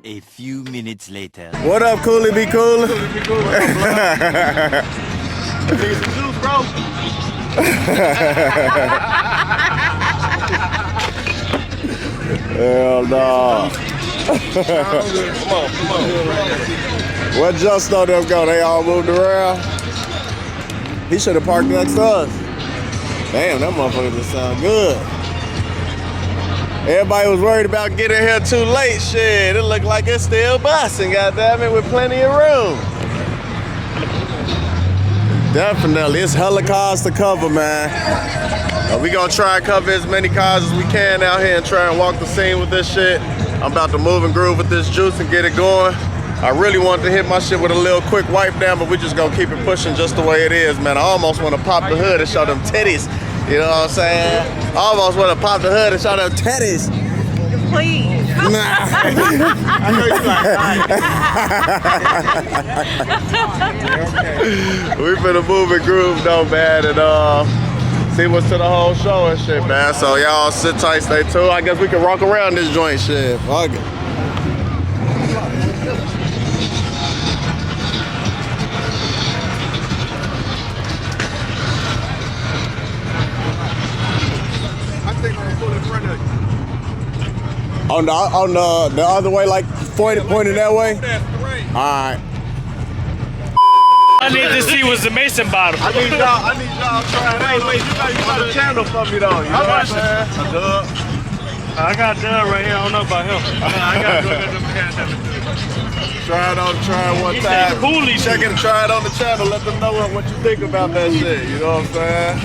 A few minutes later. What up, Kooliebkoolin? Need some juice, bro. Hell no. Come on. Where Just know them go? They all moved around. He should have parked next to us. Damn, that motherfucker just sound good. Everybody was worried about getting here too late. Shit, it looked like it's still busting, goddammit, with plenty of room. Definitely, it's hella cars to cover, man. We gonna try and cover as many cars as we can out here and try and walk the scene with this shit. I'm about to move and groove with this juice and get it going. I really want to hit my shit with a little quick wipe down, but we just gonna keep it pushing just the way it is, man. I almost want to pop the hood and show them titties. You know what I'm saying? I almost want to pop the hood and show them titties. Please. I know you like We finna move and groove though, man, and see what's to the whole show and shit, man. So y'all sit tight, stay tuned. I guess we can rock around this joint, shit. Fuck it. On the other way, like pointing that way. All right. I need to see what's the mason bottom. I need y'all trying. Wait, you got a channel for me though. You know what I'm saying? A dub. I got Doug right here. I don't know about him. I got Try it one time. Check it, try it on the channel. Let them know what you think about that shit. You know what I'm saying?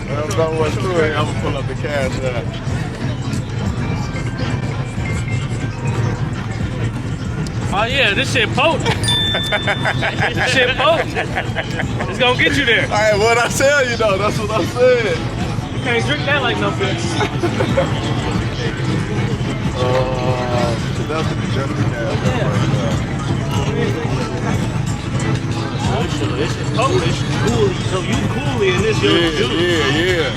Let them know what's to it. I'm gonna pull up the cash app. Oh yeah, this shit potent. This shit potent. It's gonna get you there. All right, what I tell you though, that's what I said. You can't drink that like no bitch. That's the cash This shit potent. This shit cool. So you coolie in this your juice. Yeah.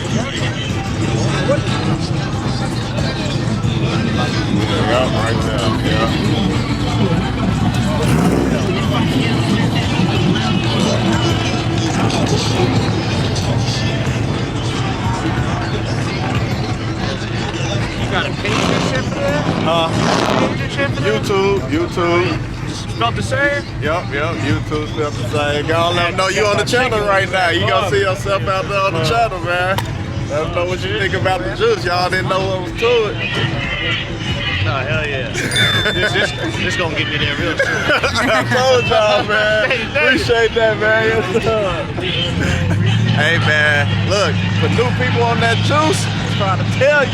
Right now, yeah. You got a page and shit for that? Page and shit for that? YouTube. Spelled the same? Yep, YouTube spelled the same. Y'all let them know you on the channel right now. You gonna see yourself out there on the channel, man. Let them know what you think about the juice. Y'all didn't know what was to it. Oh, hell yeah. this gonna get me there real soon. I told y'all, man. Appreciate that, man. Yes, sir. Hey, man. Look, for new people on that juice, I'm trying to tell you,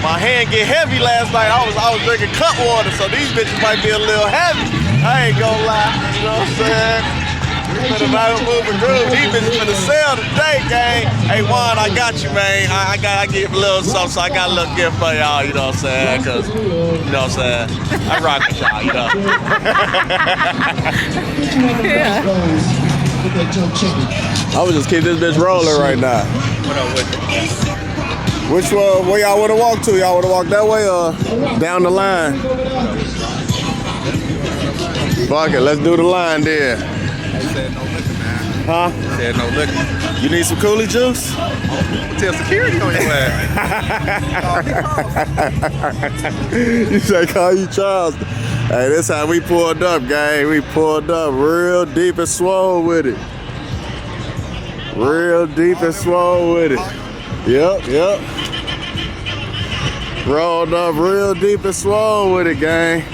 my hand get heavy last night. I was drinking cut water, so these bitches might be a little heavy. I ain't gonna lie. You know what I'm saying? Finna move and groove. These bitches finna sell today, gang. Hey, Juan, I got you, man. I give a little something, so I got a little gift for y'all, you know what I'm saying? Cause, you know what I'm saying? I rock with y'all, you know? Yeah. I would just keep this bitch rolling right now. What up with it? Which one, where y'all wanna walk to? Y'all wanna walk that way or down the line? Fuck it, let's do the line there. Said no liquor, man. Huh? Said no liquor. You need some coolie juice? Tell security on your ass. You say call you Charles. Hey, this how we pulled up, gang. We pulled up real deep and swole with it. Real deep and swole with it. Yep. Rolled up real deep and swole with it, gang.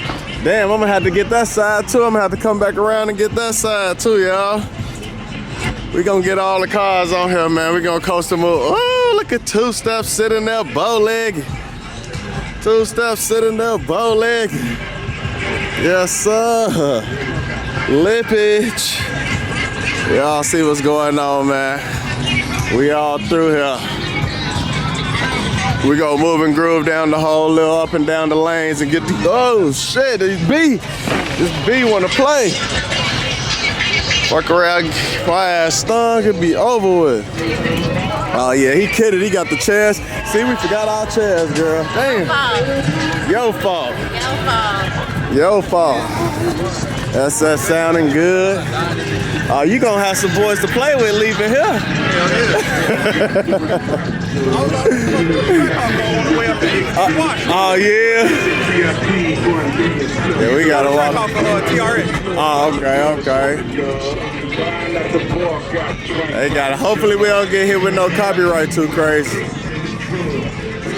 Damn, I'm gonna have to get that side too. I'm gonna have to come back around and get that side too, y'all. We gonna get all the cars on here, man. We gonna coast them up. Oh, look at Two Step sitting there, bow-legged. Two Step sitting there, bow-legged. Yes, sir. Lippage. Y'all see what's going on, man. We all through here. We go move and groove down the whole little up and down the lanes and get the, oh shit, this B wanna play. Fuck around, my ass stung, it'd be over with. Oh yeah, he kidded, he got the chairs. See, we forgot our chairs, girl. Damn. Your fault. Your fault. That's that sounding good. Oh, you gonna have some boys to play with leaving here. Oh yeah. Yeah, we gotta walk. Oh, okay. They got it. Hopefully we don't get hit with no copyright too crazy.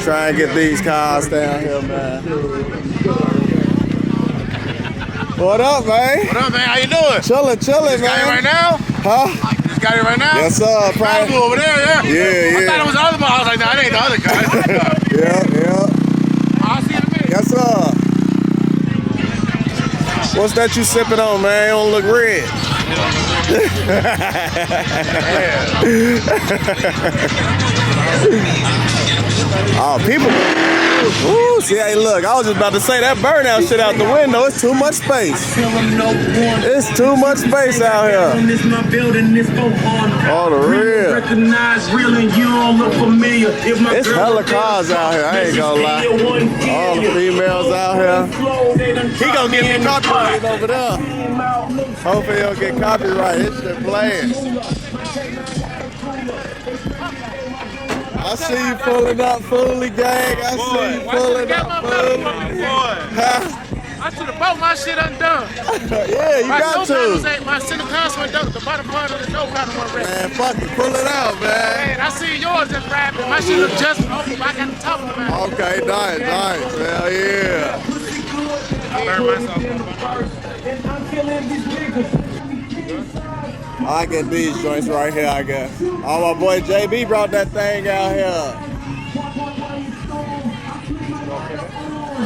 Try and get these cars down here, man. What up, man? What up, man? How you doing? Chillin', man. Got it right now? Huh? Just got it right now? Yes, sir. Probably over there, yeah? Yeah. I thought it was the other one. I was like, nah, it ain't the other guy. Yeah. I'll see you in a minute. Yes, sir. What's that you sipping on, man? It don't look red. Oh, people. Ooh, see, hey, look, I was just about to say that burnout shit out the window. It's too much space. It's too much space out here. Oh, the real. It's hella cars out here, I ain't gonna lie. All the females out here. He gonna get me copyrighted over there. Hopefully he'll get copyrighted. It's shit playing. I see you pulling up, Foolie gang. I see you pulling up, Foolie. Huh? I should have bought my shit undone. Yeah, you got to. My center console, the bottom part of the door paddle went red. Man, fuck it, pull it out, man. Man, I see yours just rapping. My shit was just open, but I got the top of it. Okay, nice. Hell yeah. I learned myself. I get these joints right here, I guess. Oh, my boy JB brought that thing out here.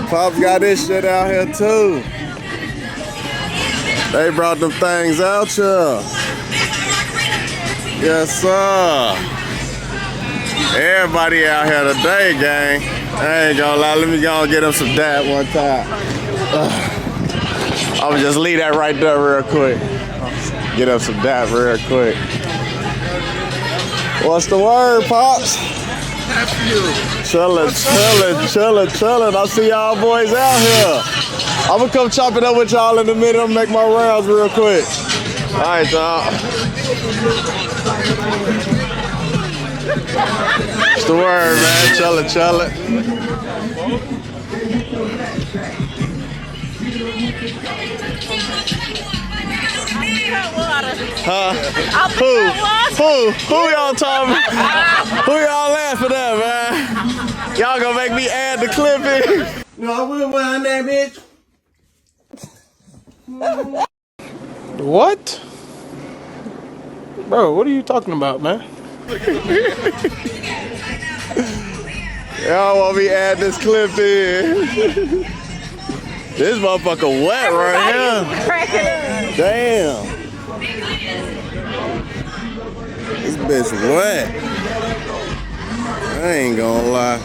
Pops got this shit out here too. They brought them things out here. Yes, sir. Everybody out here today, gang. I ain't gonna lie, let me go and get them some dap one time. I'ma just leave that right there real quick. Get up some dap real quick. What's the word, Pops? Chillin'. I see y'all boys out here. I'm gonna come chop it up with y'all in a minute. I'm gonna make my rounds real quick. All right, y'all. What's the word, man? Chillin'. Huh? Who y'all talking about? Who y'all laughing at, man? Y'all gonna make me add the clip in? No, I wouldn't mind that, bitch. What? Bro, what are you talking about, man? Y'all want me add this clip in? This motherfucker wet right here. Damn. This bitch wet. I ain't gonna lie.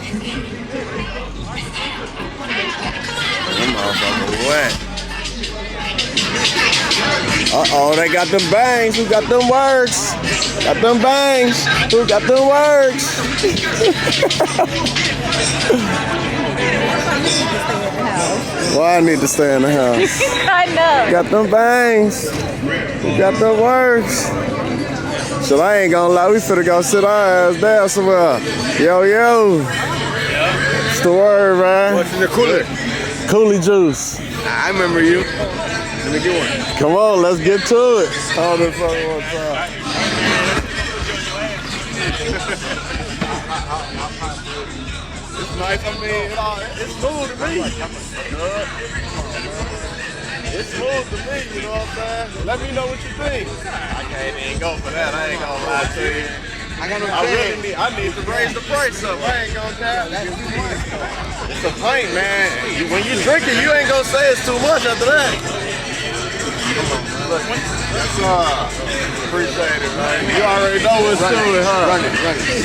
That motherfucker wet. Uh-oh, they got them bangs. Who got them works? Got them bangs. Who got them works? Why I need to stay in the house? I know. Got them bangs. Who got them works? So I ain't gonna lie, we finna go sit our ass down somewhere. Yo. What's the word, man? What's in the cooler? Coolie juice. I remember you. Let me get one. Come on, let's get to it. Hold it for one time. It's nice. I mean, it's smooth to me. It's smooth to me, you know what I'm saying? Let me know what you think. I can't even go for that. I ain't gonna lie to you. I need to raise the price up. I ain't gonna cap. It's a pint, man. When you drink it, you ain't gonna say it's too much after that. Appreciate it, man. You already know what's to it, huh? Run it.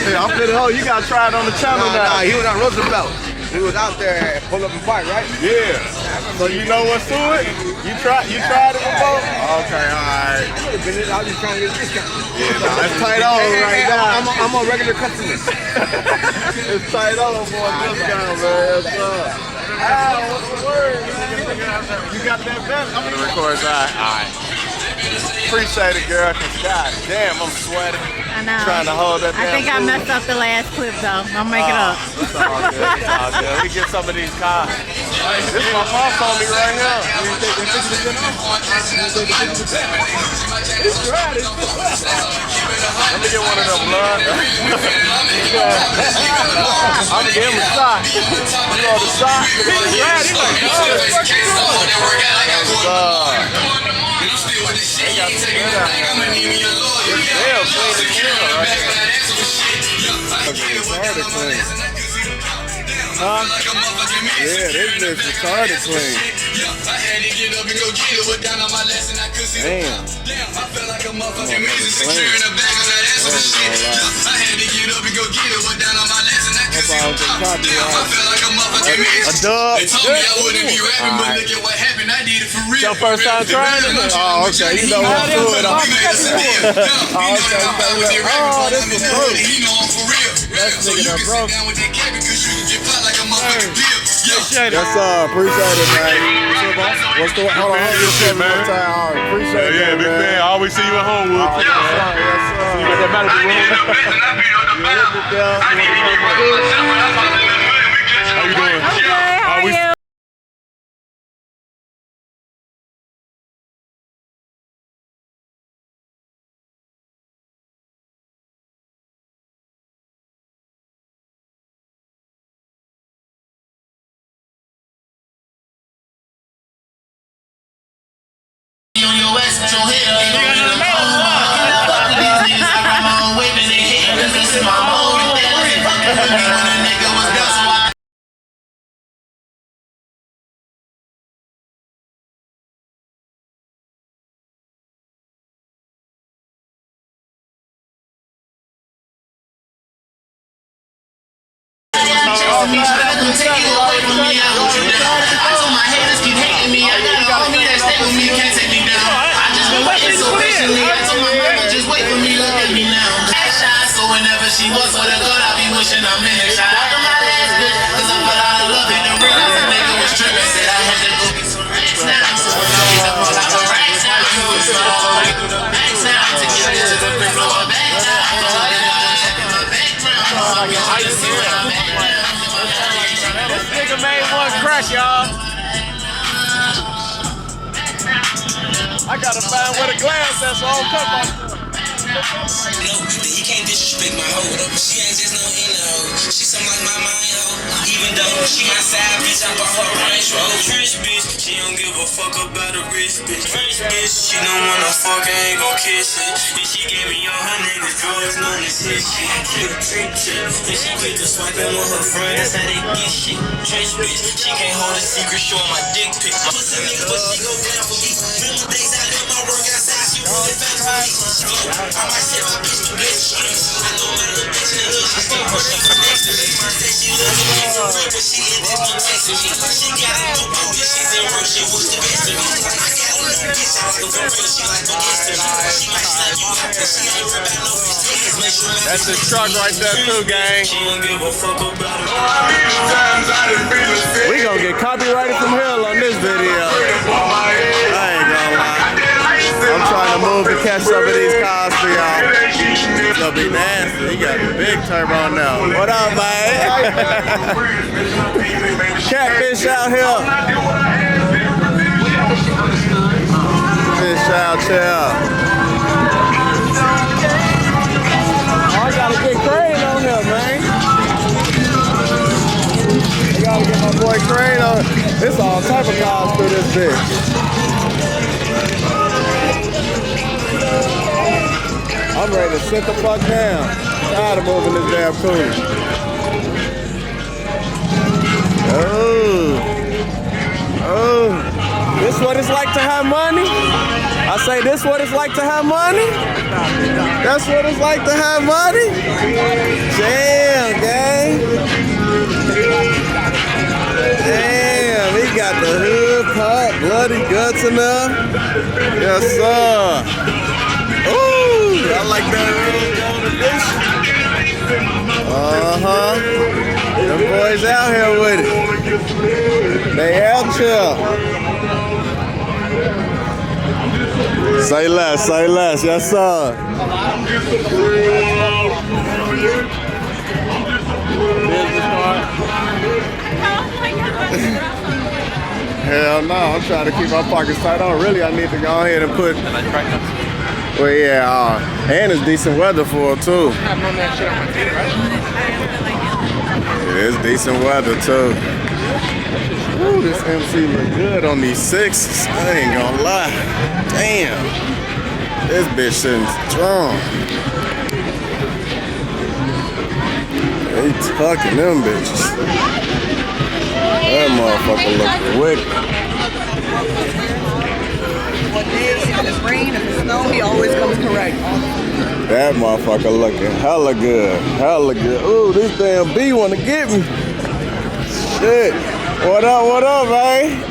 Yeah, I'm finna you gotta try it on the channel now. Nah, he was on Roosevelt. He was out there pull up and fight, right? Yeah. So you know what's to it? You tried it before? Okay, alright. I could have been in. I was just trying to get a discount. Yeah, nah, it's tight on right now. I'm a regular customer. It's tight on for a discount, man. What's up? What's the word, man? You got that vest? I'm gonna record that. Alright. Appreciate it, girl, cause god damn, I'm sweating. I know. Trying to hold that I think I messed up the last clip though. I'll make it up. It's all good. It's all good. We get some of these cars. This is my mom told me right here. It's dry. Let me get one of them, blood. I'm gonna give him a shot. You know the shot? He's dry. He's like, huh? Yeah, this bitch retarded clean. Damn. A dub. Your first time trying it? Oh, okay. You know what's to it. Oh, this is broke. That's nigga that broke. Yes, appreciate it, man. What's the hold on, man? Appreciate it. Yeah, big fan. I always see you at Homewood. Yes, sir. See you at that manager room. How you doing? Okay, how are you? Whenever she was with a girl, I be wishing I'm in it. Shout out to my last bitch, cause I fell out of love in the ring. This nigga was tripping, said I had to go get some racks now. So I need to fall out the racks now. So I go through the racks now. To get into the free flow of back now. I'm checking my background. I just see what I'm at now. This nigga made one crack, y'all. I gotta find where the glass at, so I don't cut my. No, he can't disrespect my hoe. She ain't just no inner hoe. She something like my mind hoe. Even though she my side bitch, I bought her Range Rover. Rich bitch, she don't give a fuck about a rich bitch. Rich bitch, she don't wanna fuck, I ain't gon' kiss it. And she gave me all her niggas drugs, known as his shit. Keep trick shit. And she quit the swiping with her friend, that's how they get shit. Rich bitch, she can't hold a secret, showing my dick pic. My pussy niggas, but she go down for me. Remember days I did my work outside, she really fast for me. I might say my bitch to bitch. I know my little bitch in the hood, she still pushing for next to me. Say she loves me, it's a real, but she ended up texting me. She got a new booty, she's in work, she was the best of me. I got a little bitch, I was for real, she like the best of me. She might slap you out, but she ain't worried about no bitch tickets. Make sure that's his truck right there too, gang. She don't give a fuck about it. We gonna get copyrighted from hell on this video. I ain't gonna lie. I'm trying to move to catch some of these cars for y'all. It's gonna be nasty. He got a big turbo now. What up, man? Catfish out here. Chow, chow. Oh, I gotta get Crane on here, man. I gotta get my boy Crane on. It's all type of cars through this bitch. I'm ready to sit the fuck down. Tired of moving this damn cool. Oh, this what it's like to have money? I say this what it's like to have money? That's what it's like to have money? Damn, gang. Damn, he got the hood pop, bloody guts enough. Yes, sir. Ooh, I like that edition. Uh-huh. Them boys out here with it. They out here. Say less, yes sir. Hell no, I'm trying to keep my pockets tight on. Really, I need to go ahead and put. Well, yeah, and it's decent weather for it too. Yeah, it's decent weather too. Ooh, this MC look good on these sixes. I ain't gonna lie. Damn, this bitch sitting strong. They tucking them bitches. That motherfucker look wicked. If it's rain, if it's snow, he always comes correct. That motherfucker looking hella good. Hella good. Ooh, this damn bee wanna get me. Shit. What up, man?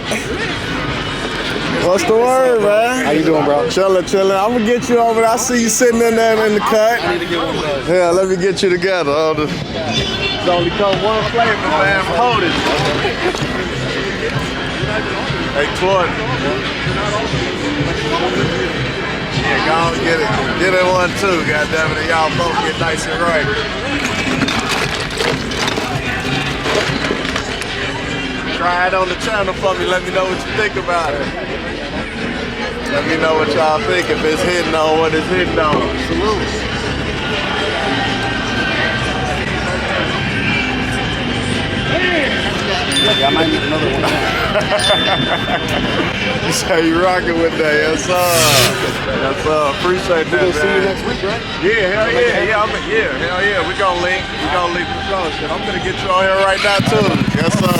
What's the word, man? How you doing, bro? Chillin'. I'm gonna get you over there. I see you sitting in there in the cut. I need to get one of those. Yeah, let me get you together. It's only come one flavor, man. Hold it. Hey, Tort. Yeah, go on, get it. Get it one too, goddammit. Y'all both get nice and right. Try it on the channel for me. Let me know what you think about it. Let me know what y'all think, if it's hitting on what it's hitting on. Salute. Yeah, I might need another one. You say you rocking with that, yes sir. Yes sir, appreciate that, We'll see you man. next week, right? Yeah, hell yeah, hell yeah. We gonna link for sure. Shit, I'm gonna get you on here right now too. Yes sir.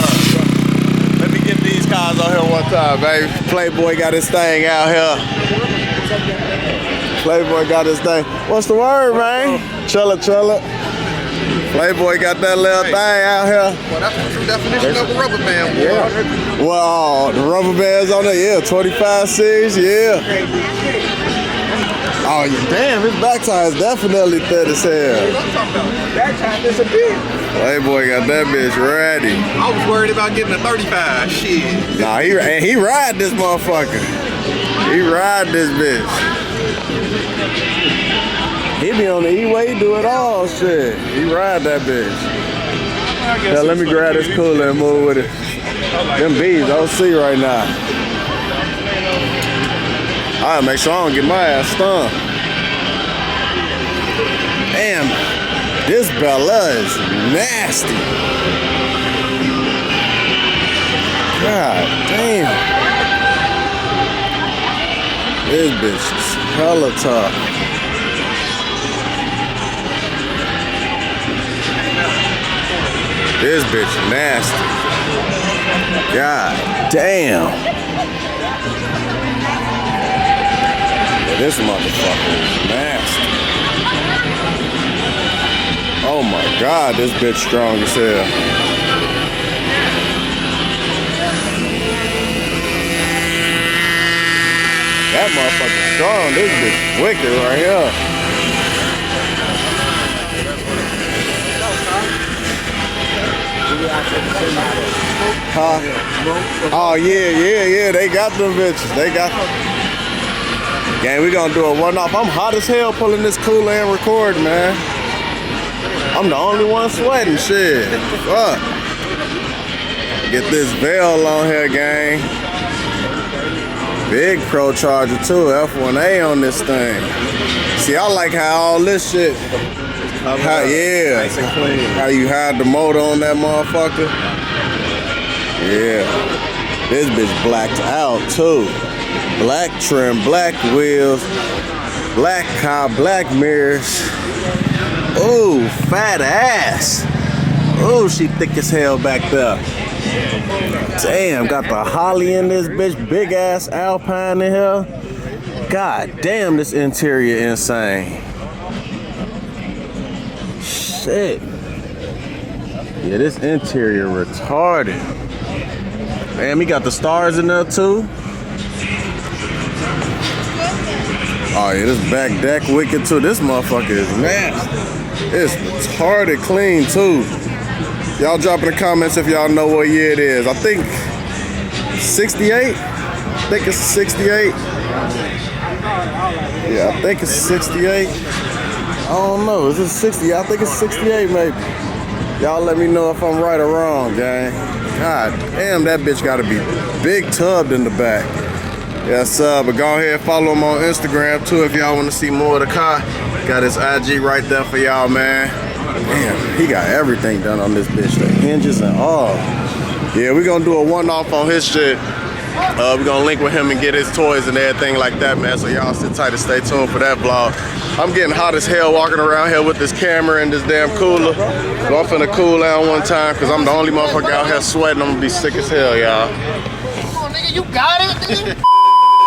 Let me get these cars on here one time, baby. Playboy got his thing out here. Playboy got his thing. What's the word, man? Chilla. Playboy got that little thing out here. Well, that's the true definition of a rubber band, boy. Yeah. Well, the rubber bands on there, yeah. 25.6, yeah. Oh, damn, his back tire is definitely thick as hell. That time disappeared. Playboy got that bitch ready. I was worried about getting a 35. Shit. Nah, he ride this motherfucker. He ride this bitch. He be on the E-way, do it all, shit. He ride that bitch. Yeah, let me grab this cooler and move with it. Them bees, I don't see right now. All right, make sure I don't get my ass stung. Damn, this Bella is nasty. God damn. This bitch is hella tough. This bitch nasty. God damn. Yeah, this motherfucker is nasty. Oh my God, this bitch strong as hell. That motherfucker strong. This bitch wicked right here. Huh? Oh yeah. They got them bitches. They got. Gang, we gonna do a one-off. I'm hot as hell pulling this cooler and recording, man. I'm the only one sweating. Shit. Fuck. Get this veil on here, gang. Big Pro Charger too, F1A on this thing. See, I like how all this shit, Nice and clean. how you hide the motor on that motherfucker. Yeah, this bitch blacked out too. Black trim, black wheels, black car, black mirrors. Ooh, fat ass. Ooh, she thick as hell back there. Damn, got the Holly in this bitch, big ass Alpine in here. God damn, this interior insane. Shit. Yeah, this interior retarded. Damn, he got the stars in there too. Oh yeah, this back deck wicked too. This motherfucker is nasty. It's retarded clean too. Y'all drop in the comments if y'all know what year it is. I think 68. I think it's 68. Yeah, I think it's 68. I don't know. Is it 60? I think it's 68 maybe. Y'all let me know if I'm right or wrong, gang. God damn, that bitch gotta be big tubbed in the back. Yes, but go ahead and follow him on Instagram too if y'all want to see more of the car. Got his IG right there for y'all, man. Damn, he got everything done on this bitch. The hinges and all. Yeah, we're gonna do a one-off on his shit. We're gonna link with him and get his toys and everything like that, man. So y'all sit tight and stay tuned for that vlog. I'm getting hot as hell walking around here with this camera and this damn cooler. So I'm finna cool down one time because I'm the only motherfucker out here sweating. I'm gonna be sick as hell, y'all. Come on, nigga, you got it, nigga.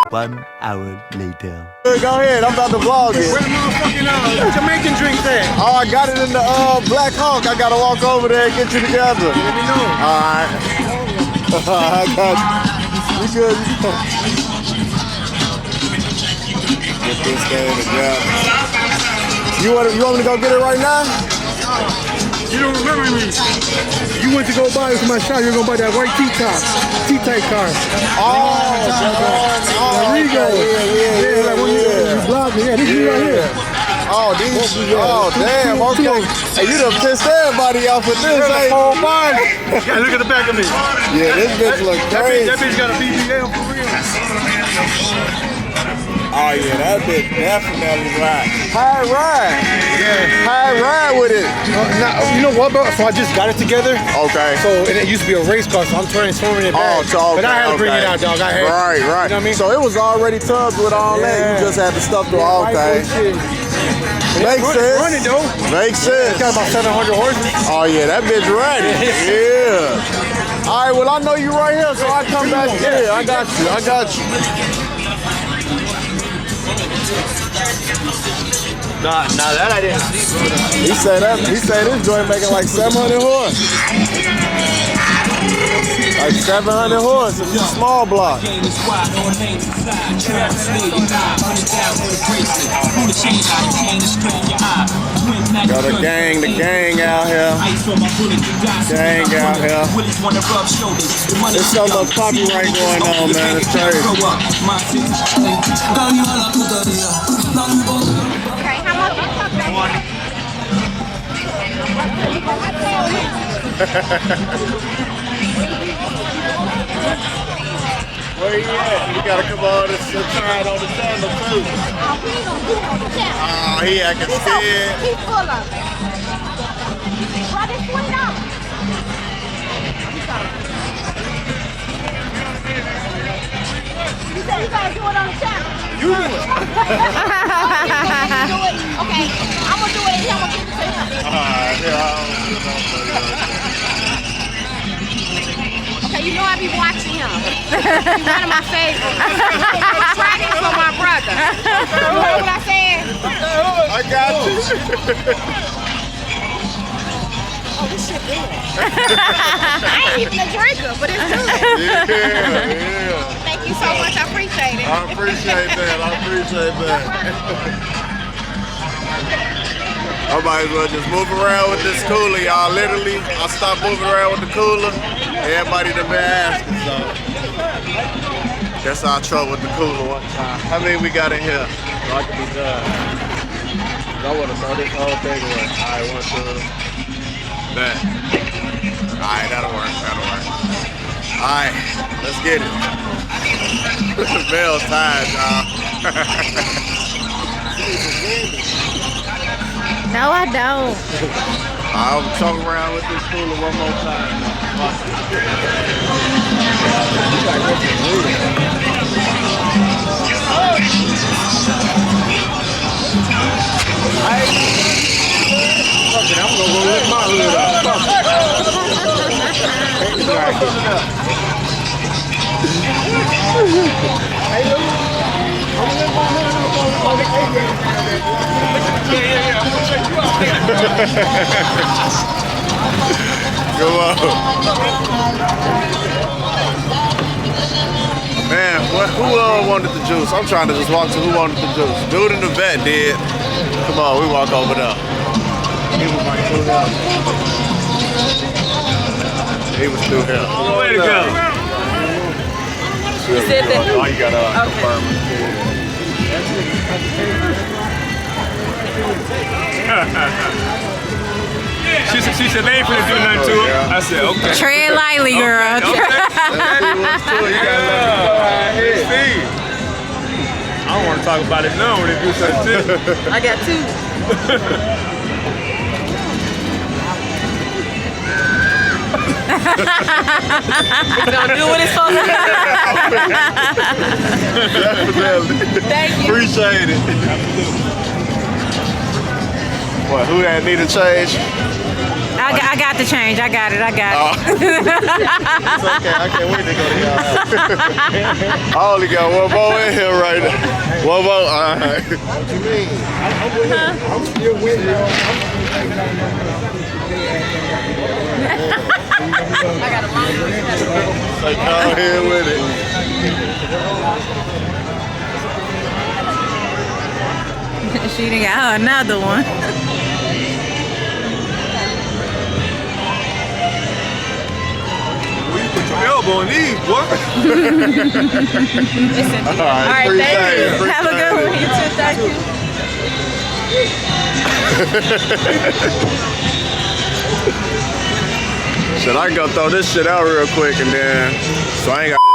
1 hour later. Go ahead, I'm about to vlog it. Where the motherfucking Jamaican drinks at? Oh, I got it in the Black Hawk. I gotta walk over there and get you together. Let me know. Alright. I got you. You good? Get this thing together. You want me to go get it right now? You don't remember me. You went to go buy it from my shop. You're gonna buy that white T-type car. There you go. Yeah, like when you blocked me. Yeah, this is right here. Oh, these. Oh, damn. Okay. Hey, you done pissed everybody off with this, ain't you? Yeah, look at the back of me. Yeah, this bitch look crazy. That bitch got a BBL for real. Oh yeah, that bitch definitely ride. High ride. Yeah. High ride with it. Now, you know what, bro? So I just got it together. Okay. So and it used to be a race car, so I'm transforming it back. So, okay, but I had to bring it out, dog. I had right. You know what I mean? So it was already tubbed with all that. You just had to stuff to all okay. Makes sense. Running though. Makes sense. It's got about 700 horses. Oh yeah, that bitch ready. Yeah. All right, well I know you right here, so I come back. Yeah, I got you. Nah, that I didn't see. He said this joint making like 700 horse. Like 700 horse. It's a small block. Got the gang out here. Gang out here. There's so much copyright going on, man. It's crazy. Okay, how much? Where he at? We gotta come on and try it on the channel too. Oh, he acting scared. He's full of it. Why this $20? You gotta do it on the channel. You do it. Okay, I'm gonna do it and I'm gonna give it to him. Alright, Okay, you know I be watching him. He's one of my favorites. I'm tracking for my brother. You heard what I said? I got you. Oh, this shit good. I ain't even a drinker, but it's good. Yeah. Thank you so much. I appreciate it. I appreciate that. I might as well just move around with this cooler, y'all. Literally, I stopped moving around with the cooler. Everybody done been asking, so. That's our trouble with the cooler one time. How many we got in here? So I can be done. I want to throw this whole thing away. All right, 1, 2. Bet. All right, that'll work. All right, let's get it. Mel's tired, y'all. No, I don't. I'm talking around with this cooler one more time. I'm gonna go let my hood out. Come on. Man, who wanted the juice? I'm trying to just walk to who wanted the juice. Dude in the vet did. Come on, we walk over there. He was still here. Way to go. You said that. Oh, you gotta confirm She said they ain't finna do nothing to him. I said, okay. Tread lightly, girl. Okay. I don't want to talk about it now when they do something too. I got 2. It's gonna do what it's supposed to do. Thank you. Appreciate it. What, who that need a change? I got the change. I got it. It's okay, I can't wait to go to y'all house. I only got one more in here right now. One more, all right. What you mean? I'm still waiting. I got a long So come here with it. She done got her another one. Put your elbow in these, boy. All right, appreciate it. Have a good one. You too, thank you. Shit, I can go throw this shit out real quick and then, so I ain't got